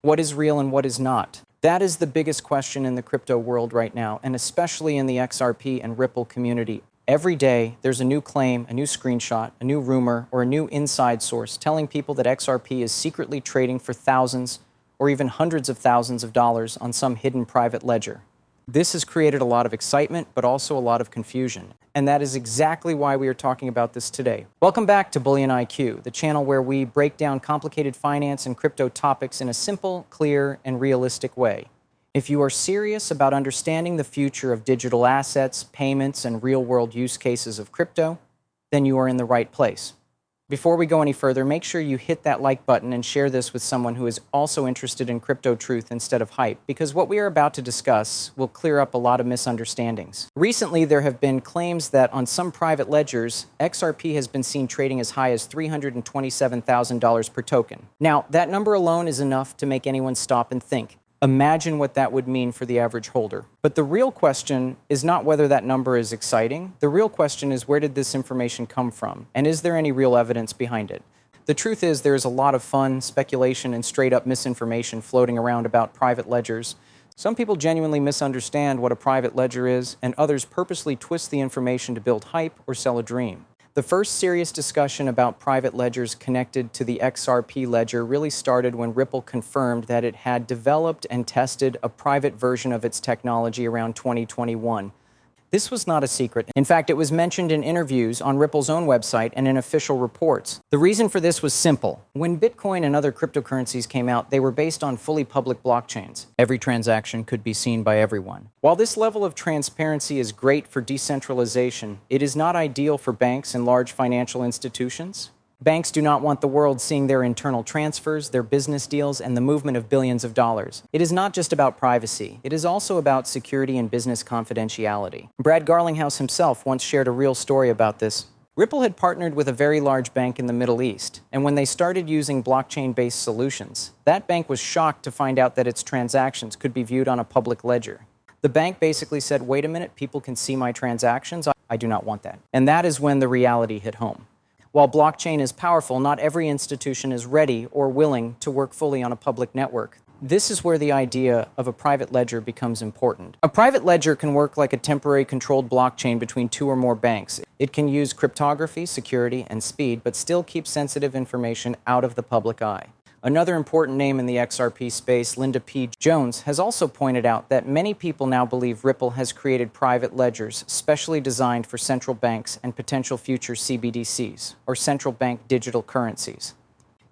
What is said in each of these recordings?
What is real and what is not? That is the biggest question in the crypto world right now, and especially in the XRP and Ripple community. Every day, there's a new claim, a new screenshot, a new rumor, or a new inside source telling people that XRP is secretly trading for thousands or even hundreds of thousands of dollars on some hidden private ledger. This has created a lot of excitement, but also a lot of confusion. And that is exactly why we are talking about this today. Welcome back to BullionIQ, the channel where we break down complicated finance and crypto topics in a simple, clear, and realistic way. If you are serious about understanding the future of digital assets, payments, and real-world use cases of crypto, then you are in the right place. Before we go any further, make sure you hit that like button and share this with someone who is also interested in crypto truth instead of hype, because what we are about to discuss will clear up a lot of misunderstandings. Recently, there have been claims that on some private ledgers, XRP has been seen trading as high as $327,000 per token. Now, that number alone is enough to make anyone stop and think. Imagine what that would mean for the average holder. But the real question is not whether that number is exciting. The real question is, where did this information come from? And is there any real evidence behind it? The truth is, there is a lot of fun, speculation, and straight-up misinformation floating around about private ledgers. Some people genuinely misunderstand what a private ledger is, and others purposely twist the information to build hype or sell a dream. The first serious discussion about private ledgers connected to the XRP ledger really started when Ripple confirmed that it had developed and tested a private version of its technology around 2021. This was not a secret. In fact, it was mentioned in interviews on Ripple's own website and in official reports. The reason for this was simple. When Bitcoin and other cryptocurrencies came out, they were based on fully public blockchains. Every transaction could be seen by everyone. While this level of transparency is great for decentralization, it is not ideal for banks and large financial institutions. Banks do not want the world seeing their internal transfers, their business deals, and the movement of billions of dollars. It is not just about privacy. It is also about security and business confidentiality. Brad Garlinghouse himself once shared a real story about this. Ripple had partnered with a very large bank in the Middle East, and when they started using blockchain-based solutions, that bank was shocked to find out that its transactions could be viewed on a public ledger. The bank basically said, wait a minute, people can see my transactions. I do not want that. And that is when the reality hit home. While blockchain is powerful, not every institution is ready or willing to work fully on a public network. This is where the idea of a private ledger becomes important. A private ledger can work like a temporary controlled blockchain between two or more banks. It can use cryptography, security, and speed, but still keep sensitive information out of the public eye. Another important name in the XRP space, Linda P. Jones, has also pointed out that many people now believe Ripple has created private ledgers specially designed for central banks and potential future CBDCs, or central bank digital currencies.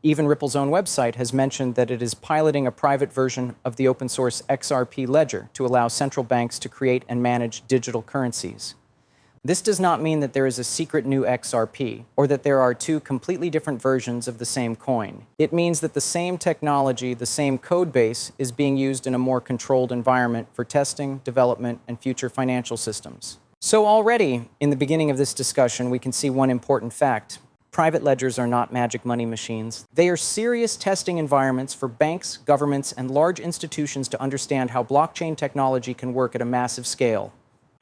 Even Ripple's own website has mentioned that it is piloting a private version of the open source XRP ledger to allow central banks to create and manage digital currencies. This does not mean that there is a secret new XRP, or that there are two completely different versions of the same coin. It means that the same technology, the same code base, is being used in a more controlled environment for testing, development, and future financial systems. So already, in the beginning of this discussion, we can see one important fact. Private ledgers are not magic money machines. They are serious testing environments for banks, governments, and large institutions to understand how blockchain technology can work at a massive scale.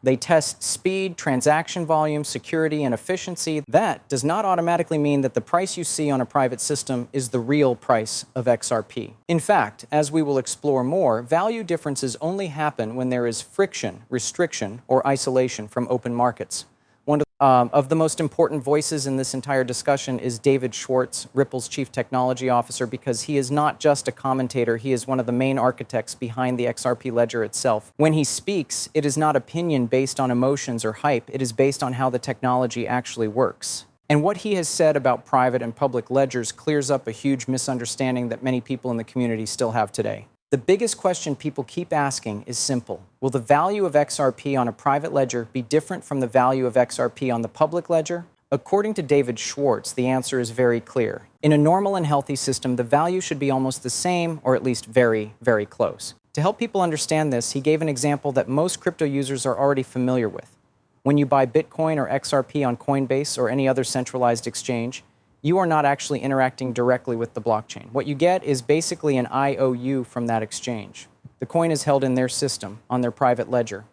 They test speed, transaction volume, security, and efficiency. That does not automatically mean that the price you see on a private system is the real price of XRP. In fact, as we will explore more, value differences only happen when there is friction, restriction, or isolation from open markets. One of the most important voices in this entire discussion is David Schwartz, Ripple's Chief Technology Officer, because he is not just a commentator, he is one of the main architects behind the XRP ledger itself. When he speaks, it is not opinion based on emotions or hype, it is based on how the technology actually works. And what he has said about private and public ledgers clears up a huge misunderstanding that many people in the community still have today. The biggest question people keep asking is simple. Will the value of XRP on a private ledger be different from the value of XRP on the public ledger? According to David Schwartz, the answer is very clear. In a normal and healthy system, the value should be almost the same, or at least very, very close. To help people understand this, he gave an example that most crypto users are already familiar with. When you buy Bitcoin or XRP on Coinbase or any other centralized exchange, you are not actually interacting directly with the blockchain. What you get is basically an IOU from that exchange. The coin is held in their system, on their private ledger.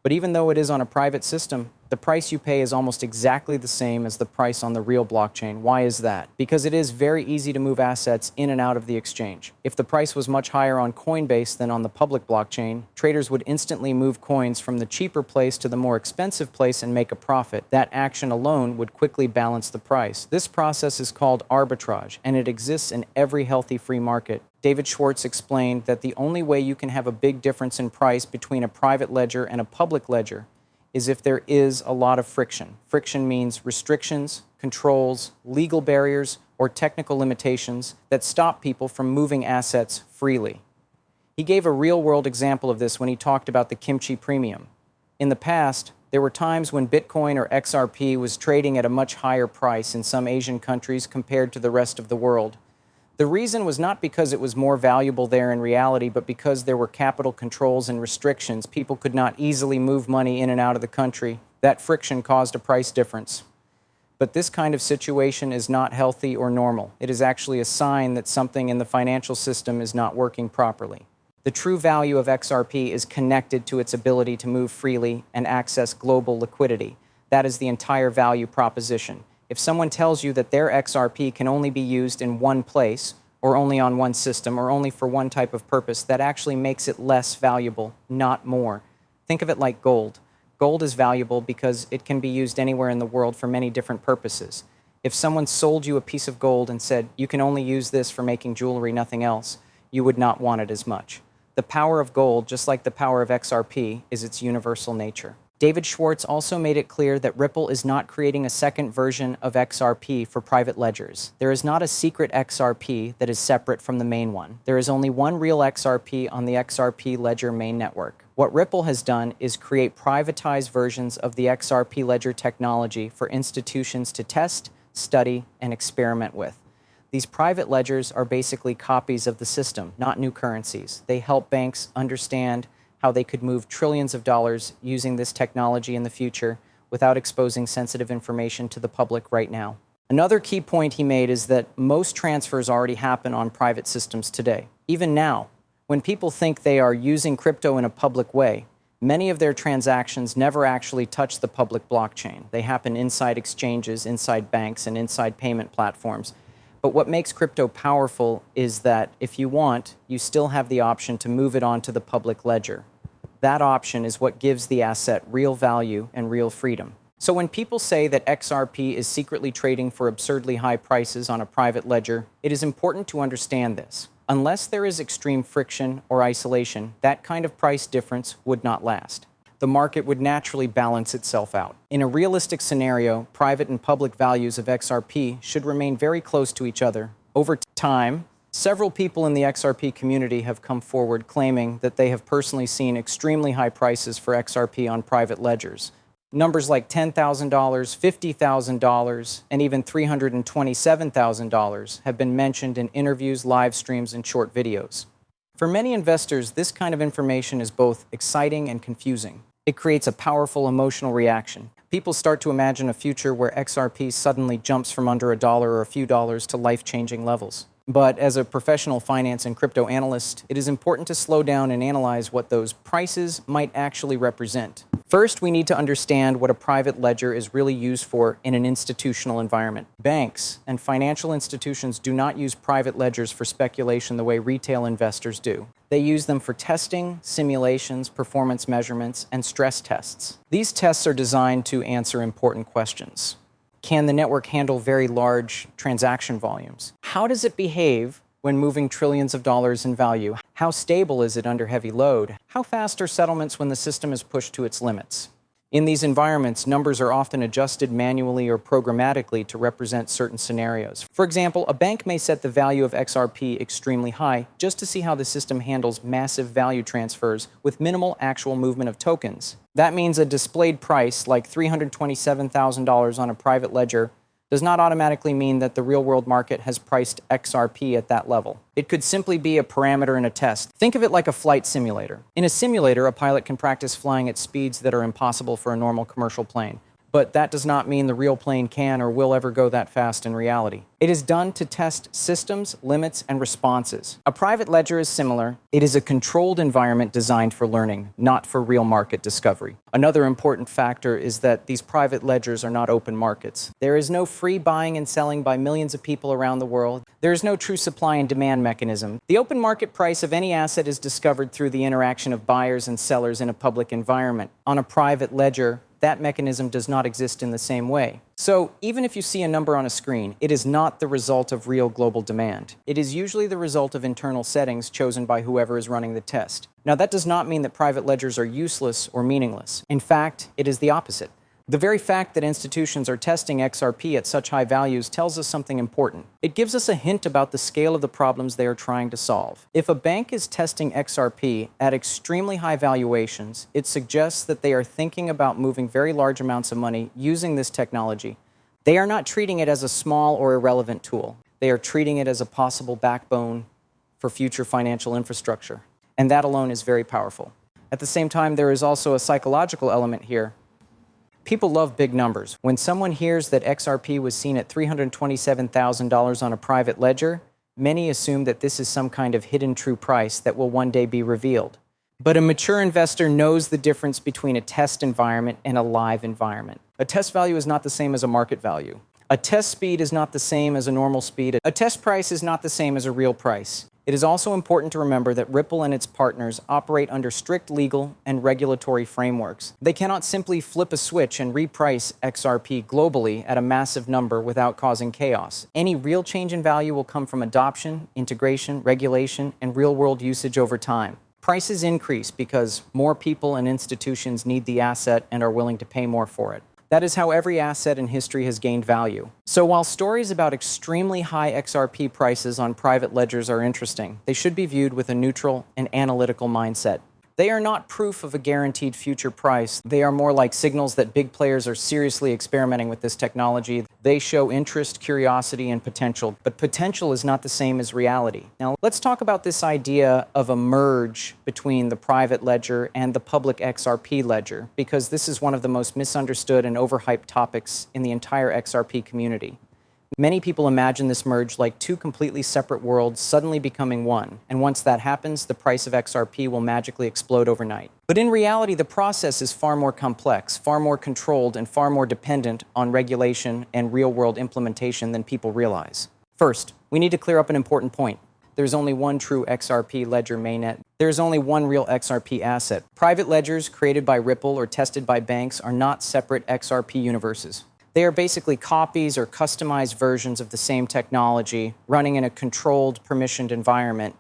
But even though it is on a private system, The price you pay is almost exactly the same as the price on the real blockchain. Why is that? Because it is very easy to move assets in and out of the exchange. If the price was much higher on Coinbase than on the public blockchain, traders would instantly move coins from the cheaper place to the more expensive place and make a profit. That action alone would quickly balance the price. This process is called arbitrage, and it exists in every healthy free market. David Schwartz explained that the only way you can have a big difference in price between a private ledger and a public ledger is if there is a lot of friction. Friction means restrictions, controls, legal barriers, or technical limitations that stop people from moving assets freely. He gave a real-world example of this when he talked about the kimchi premium. In the past, there were times when Bitcoin or XRP was trading at a much higher price in some Asian countries compared to the rest of the world. The reason was not because it was more valuable there in reality, but because there were capital controls and restrictions. People could not easily move money in and out of the country. That friction caused a price difference. But this kind of situation is not healthy or normal. It is actually a sign that something in the financial system is not working properly. The true value of XRP is connected to its ability to move freely and access global liquidity. That is the entire value proposition. If someone tells you that their XRP can only be used in one place, or only on one system, or only for one type of purpose, that actually makes it less valuable, not more. Think of it like gold. Gold is valuable because it can be used anywhere in the world for many different purposes. If someone sold you a piece of gold and said, you can only use this for making jewelry, nothing else, you would not want it as much. The power of gold, just like the power of XRP, is its universal nature. David Schwartz also made it clear that Ripple is not creating a second version of XRP for private ledgers. There is not a secret XRP that is separate from the main one. There is only one real XRP on the XRP ledger main network. What Ripple has done is create privatized versions of the XRP ledger technology for institutions to test, study, and experiment with. These private ledgers are basically copies of the system, not new currencies. They help banks understand how they could move trillions of dollars using this technology in the future without exposing sensitive information to the public right now. Another key point he made is that most transfers already happen on private systems today. Even now, when people think they are using crypto in a public way, many of their transactions never actually touch the public blockchain. They happen inside exchanges, inside banks, and inside payment platforms. But what makes crypto powerful is that if you want, you still have the option to move it onto the public ledger. That option is what gives the asset real value and real freedom. So when people say that XRP is secretly trading for absurdly high prices on a private ledger, it is important to understand this. Unless there is extreme friction or isolation, that kind of price difference would not last. The market would naturally balance itself out. In a realistic scenario, private and public values of XRP should remain very close to each other. Over time, several people in the XRP community have come forward claiming that they have personally seen extremely high prices for XRP on private ledgers. Numbers like $10,000, $50,000, and even $327,000 have been mentioned in interviews, live streams, and short videos. For many investors, this kind of information is both exciting and confusing. It creates a powerful emotional reaction. People start to imagine a future where XRP suddenly jumps from under $1 or a few dollars to life-changing levels. But as a professional finance and crypto analyst, it is important to slow down and analyze what those prices might actually represent. First, we need to understand what a private ledger is really used for in an institutional environment. Banks and financial institutions do not use private ledgers for speculation the way retail investors do. They use them for testing, simulations, performance measurements, and stress tests. These tests are designed to answer important questions. Can the network handle very large transaction volumes? How does it behave when moving trillions of dollars in value? How stable is it under heavy load? How fast are settlements when the system is pushed to its limits? In these environments, numbers are often adjusted manually or programmatically to represent certain scenarios. For example, a bank may set the value of XRP extremely high just to see how the system handles massive value transfers with minimal actual movement of tokens. That means a displayed price like $327,000 on a private ledger does not automatically mean that the real-world market has priced XRP at that level. It could simply be a parameter in a test. Think of it like a flight simulator. In a simulator, a pilot can practice flying at speeds that are impossible for a normal commercial plane. but that does not mean the real plane can or will ever go that fast in reality. It is done to test systems, limits, and responses. A private ledger is similar. It is a controlled environment designed for learning, not for real market discovery. Another important factor is that these private ledgers are not open markets. There is no free buying and selling by millions of people around the world. There is no true supply and demand mechanism. The open market price of any asset is discovered through the interaction of buyers and sellers in a public environment. On a private ledger, that mechanism does not exist in the same way. So even if you see a number on a screen, it is not the result of real global demand. It is usually the result of internal settings chosen by whoever is running the test. Now, that does not mean that private ledgers are useless or meaningless. In fact, it is the opposite. The very fact that institutions are testing XRP at such high values tells us something important. It gives us a hint about the scale of the problems they are trying to solve. If a bank is testing XRP at extremely high valuations, it suggests that they are thinking about moving very large amounts of money using this technology. They are not treating it as a small or irrelevant tool. They are treating it as a possible backbone for future financial infrastructure. And that alone is very powerful. At the same time, there is also a psychological element here. People love big numbers. When someone hears that XRP was seen at $327,000 on a private ledger, many assume that this is some kind of hidden true price that will one day be revealed. But a mature investor knows the difference between a test environment and a live environment. A test value is not the same as a market value. A test speed is not the same as a normal speed. A test price is not the same as a real price. It is also important to remember that Ripple and its partners operate under strict legal and regulatory frameworks. They cannot simply flip a switch and reprice XRP globally at a massive number without causing chaos. Any real change in value will come from adoption, integration, regulation, and real-world usage over time. Prices increase because more people and institutions need the asset and are willing to pay more for it. That is how every asset in history has gained value. So while stories about extremely high XRP prices on private ledgers are interesting, they should be viewed with a neutral and analytical mindset. They are not proof of a guaranteed future price. They are more like signals that big players are seriously experimenting with this technology. They show interest, curiosity, and potential, but potential is not the same as reality. Now, let's talk about this idea of a merge between the private ledger and the public XRP ledger, because this is one of the most misunderstood and overhyped topics in the entire XRP community. Many people imagine this merge like two completely separate worlds suddenly becoming one, and once that happens, the price of XRP will magically explode overnight. But in reality, the process is far more complex, far more controlled, and far more dependent on regulation and real-world implementation than people realize. First, we need to clear up an important point. There's only one true XRP ledger mainnet. There's only one real XRP asset. Private ledgers created by Ripple or tested by banks are not separate XRP universes. They are basically copies or customized versions of the same technology running in a controlled, permissioned environment.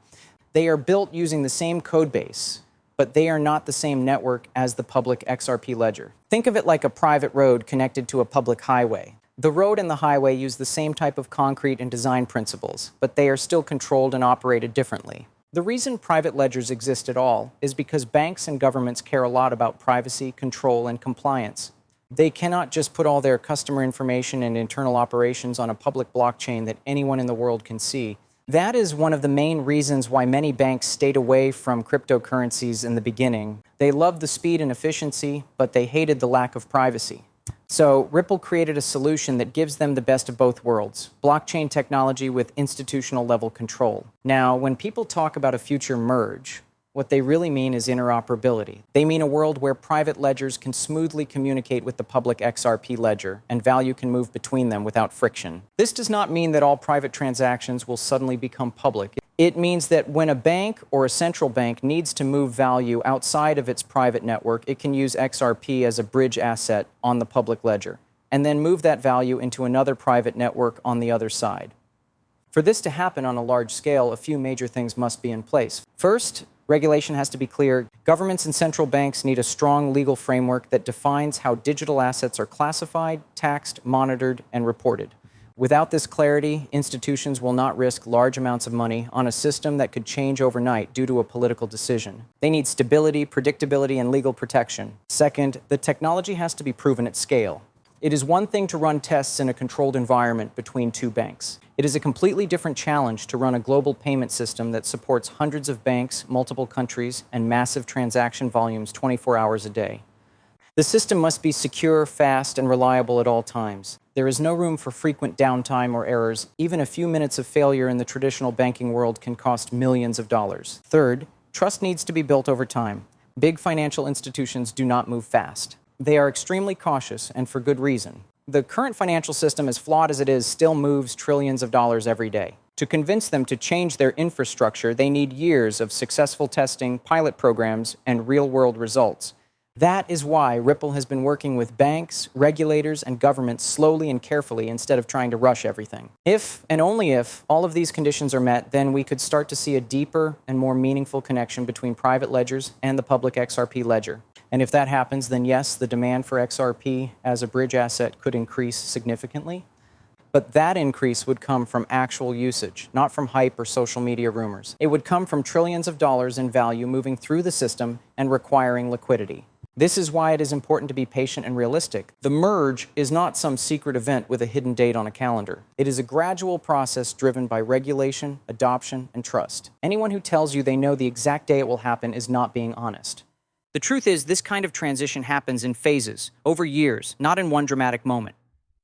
They are built using the same code base, but they are not the same network as the public XRP ledger. Think of it like a private road connected to a public highway. The road and the highway use the same type of concrete and design principles, but they are still controlled and operated differently. The reason private ledgers exist at all is because banks and governments care a lot about privacy, control, and compliance. They cannot just put all their customer information and internal operations on a public blockchain that anyone in the world can see. That is one of the main reasons why many banks stayed away from cryptocurrencies in the beginning. They loved the speed and efficiency, but they hated the lack of privacy. So Ripple created a solution that gives them the best of both worlds, blockchain technology with institutional level control. Now, when people talk about a future merge, what they really mean is interoperability. They mean a world where private ledgers can smoothly communicate with the public XRP ledger, and value can move between them without friction. This does not mean that all private transactions will suddenly become public. It means that when a bank or a central bank needs to move value outside of its private network, it can use XRP as a bridge asset on the public ledger, and then move that value into another private network on the other side. For this to happen on a large scale, a few major things must be in place. First, regulation has to be clear. Governments and central banks need a strong legal framework that defines how digital assets are classified, taxed, monitored, and reported. Without this clarity, institutions will not risk large amounts of money on a system that could change overnight due to a political decision. They need stability, predictability, and legal protection. Second, the technology has to be proven at scale. It is one thing to run tests in a controlled environment between two banks. It is a completely different challenge to run a global payment system that supports hundreds of banks, multiple countries, and massive transaction volumes 24 hours a day. The system must be secure, fast, and reliable at all times. There is no room for frequent downtime or errors. Even a few minutes of failure in the traditional banking world can cost millions of dollars. Third, trust needs to be built over time. Big financial institutions do not move fast. They are extremely cautious, and for good reason. The current financial system, as flawed as it is, still moves trillions of dollars every day. To convince them to change their infrastructure, they need years of successful testing, pilot programs, and real-world results. That is why Ripple has been working with banks, regulators, and governments slowly and carefully instead of trying to rush everything. If, and only if, all of these conditions are met, then we could start to see a deeper and more meaningful connection between private ledgers and the public XRP ledger. And if that happens, then yes, the demand for XRP as a bridge asset could increase significantly. But that increase would come from actual usage, not from hype or social media rumors. It would come from trillions of dollars in value moving through the system and requiring liquidity. This is why it is important to be patient and realistic. The merge is not some secret event with a hidden date on a calendar. It is a gradual process driven by regulation, adoption, and trust. Anyone who tells you they know the exact day it will happen is not being honest. The truth is, this kind of transition happens in phases, over years, not in one dramatic moment.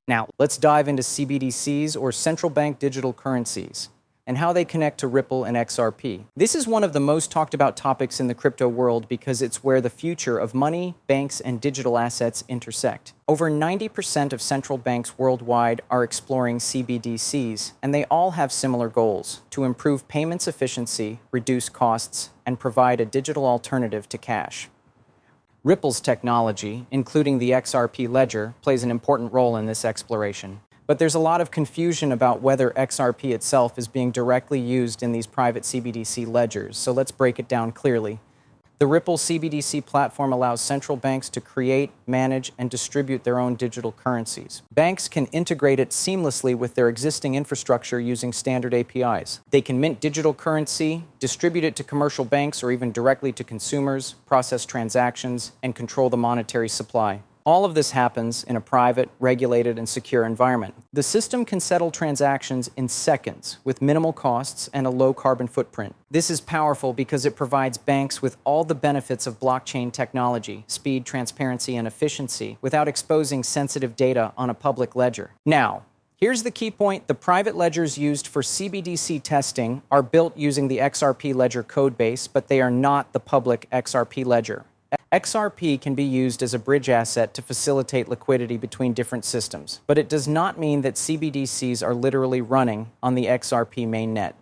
Now, let's dive into CBDCs, or central bank digital currencies, and how they connect to Ripple and XRP. This is one of the most talked about topics in the crypto world because it's where the future of money, banks, and digital assets intersect. Over 90% of central banks worldwide are exploring CBDCs, and they all have similar goals: to improve payments efficiency, reduce costs, and provide a digital alternative to cash. Ripple's technology, including the XRP ledger, plays an important role in this exploration. But there's a lot of confusion about whether XRP itself is being directly used in these private CBDC ledgers, so let's break it down clearly. The Ripple CBDC platform allows central banks to create, manage, and distribute their own digital currencies. Banks can integrate it seamlessly with their existing infrastructure using standard APIs. They can mint digital currency, distribute it to commercial banks or even directly to consumers, process transactions, and control the monetary supply. All of this happens in a private, regulated, and secure environment. The system can settle transactions in seconds with minimal costs and a low carbon footprint. This is powerful because it provides banks with all the benefits of blockchain technology: speed, transparency, and efficiency, without exposing sensitive data on a public ledger. Now, here's the key point. The private ledgers used for CBDC testing are built using the XRP ledger codebase, but they are not the public XRP ledger. XRP can be used as a bridge asset to facilitate liquidity between different systems, but it does not mean that CBDCs are literally running on the XRP mainnet.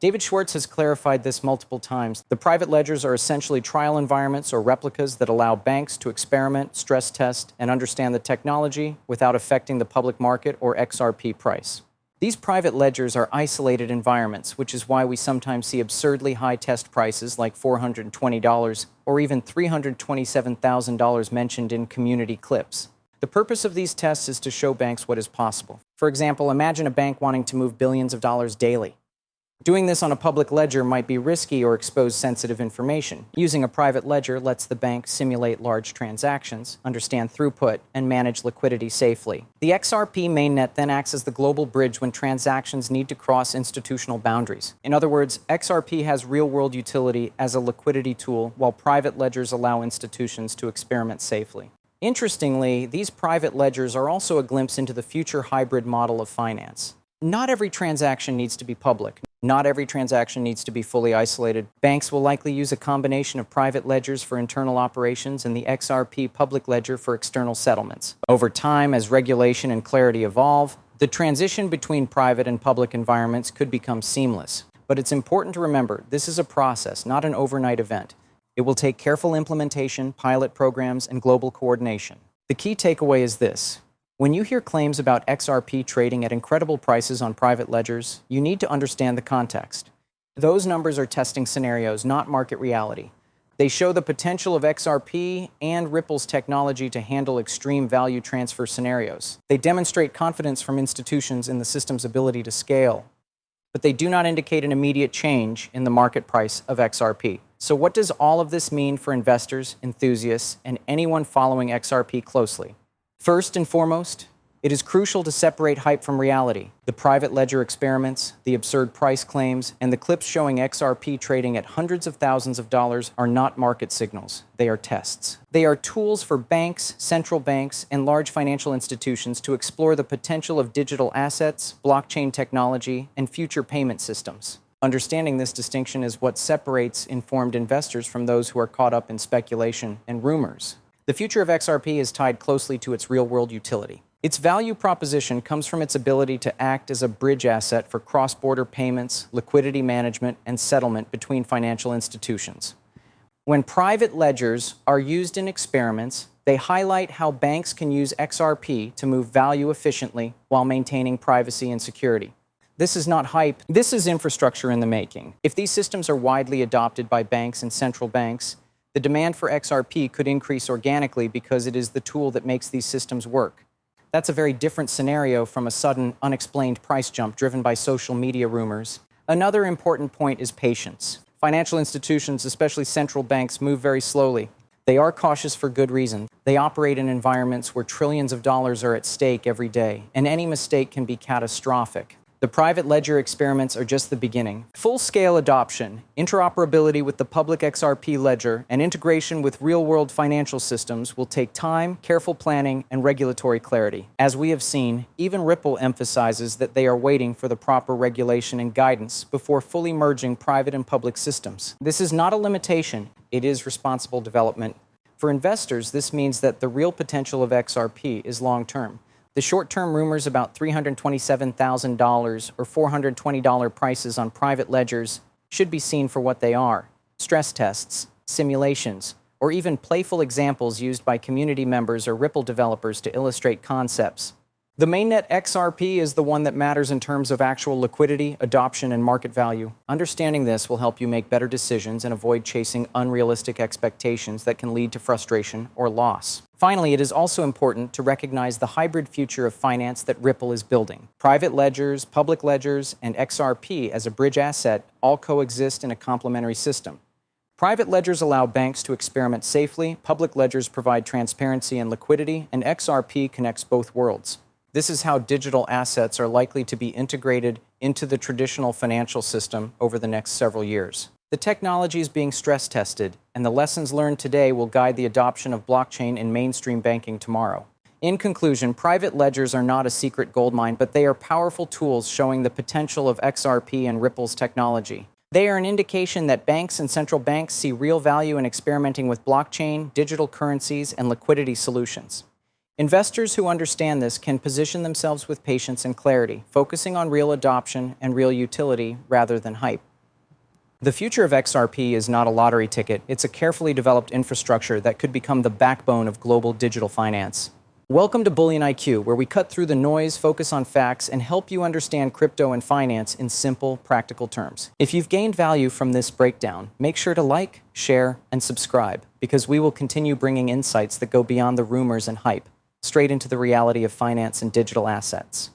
David Schwartz has clarified this multiple times. The private ledgers are essentially trial environments or replicas that allow banks to experiment, stress test, and understand the technology without affecting the public market or XRP price. These private ledgers are isolated environments, which is why we sometimes see absurdly high test prices like $420 or even $327,000 mentioned in community clips. The purpose of these tests is to show banks what is possible. For example, imagine a bank wanting to move billions of dollars daily. Doing this on a public ledger might be risky or expose sensitive information. Using a private ledger lets the bank simulate large transactions, understand throughput, and manage liquidity safely. The XRP mainnet then acts as the global bridge when transactions need to cross institutional boundaries. In other words, XRP has real-world utility as a liquidity tool, while private ledgers allow institutions to experiment safely. Interestingly, these private ledgers are also a glimpse into the future hybrid model of finance. Not every transaction needs to be public. Not every transaction needs to be fully isolated. Banks will likely use a combination of private ledgers for internal operations and the XRP public ledger for external settlements. Over time, as regulation and clarity evolve, the transition between private and public environments could become seamless. But it's important to remember, this is a process, not an overnight event. It will take careful implementation, pilot programs, and global coordination. The key takeaway is this. When you hear claims about XRP trading at incredible prices on private ledgers, you need to understand the context. Those numbers are testing scenarios, not market reality. They show the potential of XRP and Ripple's technology to handle extreme value transfer scenarios. They demonstrate confidence from institutions in the system's ability to scale, but they do not indicate an immediate change in the market price of XRP. So what does all of this mean for investors, enthusiasts, and anyone following XRP closely? First and foremost, It is crucial to separate hype from reality. The private ledger experiments, the absurd price claims, and the clips showing XRP trading at hundreds of thousands of dollars are not market signals. They are tests. They are tools for banks, central banks, and large financial institutions to explore the potential of digital assets, blockchain technology, and future payment systems. Understanding this distinction is what separates informed investors from those who are caught up in speculation and rumors. The future of XRP is tied closely to its real-world utility. Its value proposition comes from its ability to act as a bridge asset for cross-border payments, liquidity management, and settlement between financial institutions. When private ledgers are used in experiments, they highlight how banks can use XRP to move value efficiently while maintaining privacy and security. This is not hype, this is infrastructure in the making. If these systems are widely adopted by banks and central banks, the demand for XRP could increase organically because it is the tool that makes these systems work. That's a very different scenario from a sudden, unexplained price jump driven by social media rumors. Another important point is patience. Financial institutions, especially central banks, move very slowly. They are cautious for good reason. They operate in environments where trillions of dollars are at stake every day, and any mistake can be catastrophic. The private ledger experiments are just the beginning. Full-scale adoption, interoperability with the public XRP ledger, and integration with real-world financial systems will take time, careful planning, and regulatory clarity. As we have seen, even Ripple emphasizes that they are waiting for the proper regulation and guidance before fully merging private and public systems. This is not a limitation, it is responsible development. For investors, this means that the real potential of XRP is long-term. The short-term rumors about $327,000 or $420 prices on private ledgers should be seen for what they are: stress tests, simulations, or even playful examples used by community members or Ripple developers to illustrate concepts. The mainnet XRP is the one that matters in terms of actual liquidity, adoption, and market value. Understanding this will help you make better decisions and avoid chasing unrealistic expectations that can lead to frustration or loss. Finally, it is also important to recognize the hybrid future of finance that Ripple is building. Private ledgers, public ledgers, and XRP as a bridge asset all coexist in a complementary system. Private ledgers allow banks to experiment safely, public ledgers provide transparency and liquidity, and XRP connects both worlds. This is how digital assets are likely to be integrated into the traditional financial system over the next several years. The technology is being stress tested, and the lessons learned today will guide the adoption of blockchain in mainstream banking tomorrow. In conclusion, private ledgers are not a secret goldmine, but they are powerful tools showing the potential of XRP and Ripple's technology. They are an indication that banks and central banks see real value in experimenting with blockchain, digital currencies, and liquidity solutions. Investors who understand this can position themselves with patience and clarity, focusing on real adoption and real utility rather than hype. The future of XRP is not a lottery ticket, it's a carefully developed infrastructure that could become the backbone of global digital finance. Welcome to BullionIQ, where we cut through the noise, focus on facts, and help you understand crypto and finance in simple, practical terms. If you've gained value from this breakdown, make sure to like, share, and subscribe, because we will continue bringing insights that go beyond the rumors and hype, straight into the reality of finance and digital assets.